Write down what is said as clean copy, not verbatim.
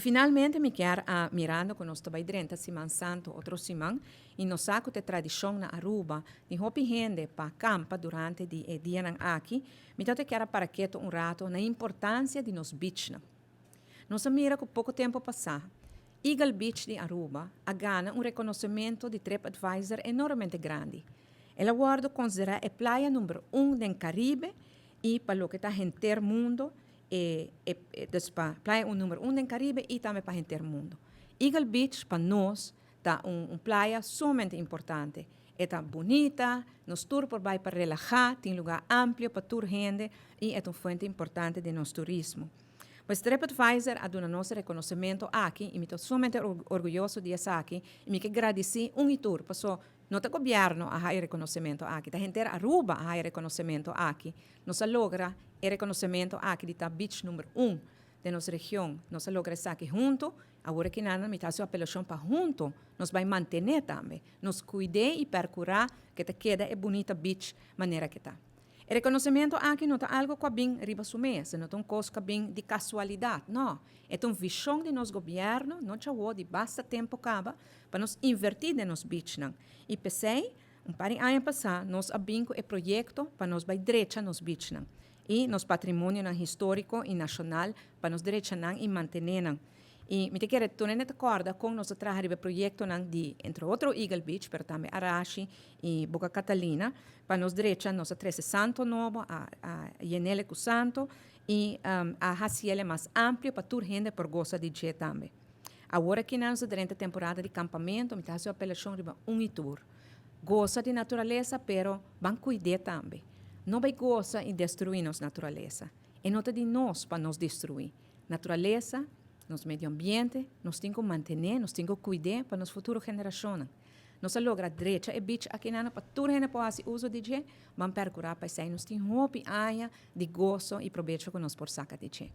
Finalmente me quer a mirando con nos trabalhos durante Semana Santo, outro semana, e nos saco de tradição na Aruba, de hopi gente para campa durante o dia aqui, me tote quero para quieto rato na importância de nos beach. Nós mira com pouco tempo passar. Eagle Beach de Aruba a ganha reconhecimento de TripAdvisor enormemente grande. Ela guarda considera a praia número 1 do Caribe e para o que está em todo mundo, dus para praia número 1 do Caribe e também para em todo mundo. Eagle Beach para nós está praia sumamente importante. Está bonita, nos tour por vai para relajar, tem lugar amplo para tour gente e é uma fonte importante de nosso turismo. Mas TripAdvisor ha dado nosso reconhecimento aqui e me estou sumamente orgulhoso de estar aqui e me agradecer tour, porque não o governo a reconhecimento aqui, a gente Aruba a reconhecimento aqui. Nós logra o reconhecimento aqui de tá beach número 1 de nossa região. Nós logra estar aqui junto, agora que nada, me está sua apelação para junto, nós vai manter também, nos cuidar e procurar que te quede a bonita beach maneira que está. O reconhecimento aqui não é algo que vem riba sua mesa, não é uma coisa que vem de casualidade, não. É uma visão de nosso governo, não é de basta tempo acaba, para nos invertir em nos beach. E pensei, par de anos passado, nós abrimos o projeto para nos vai direito nos beach. E nos patrimônio histórico e nacional para nos direito e manter. E me quero tu não te acorda com nós trabalhar o projeto de entre outro Eagle Beach, pero também Arashi e Boca Catalina, para nos direita nós treze Santo Novo, a Yenele com Santo e a Haciele mais amplo para toda gente por gosta de dia também. Agora que nós durante a temporada de campamento, me está sua apelação de tour. Gosta de natureza, pero van cuidar também. Não vai gostar de destruir nossa natureza. É nota de nós para nos destruir. Natureza, nosso meio ambiente, nós temos que manter, nós temos que cuidar para as futuras gerações. Nós logra direita e beach aqui na para toda gente pode uso de je, vamos procurar para sair nós temos hope de gozo e proveito que nós por saca de je.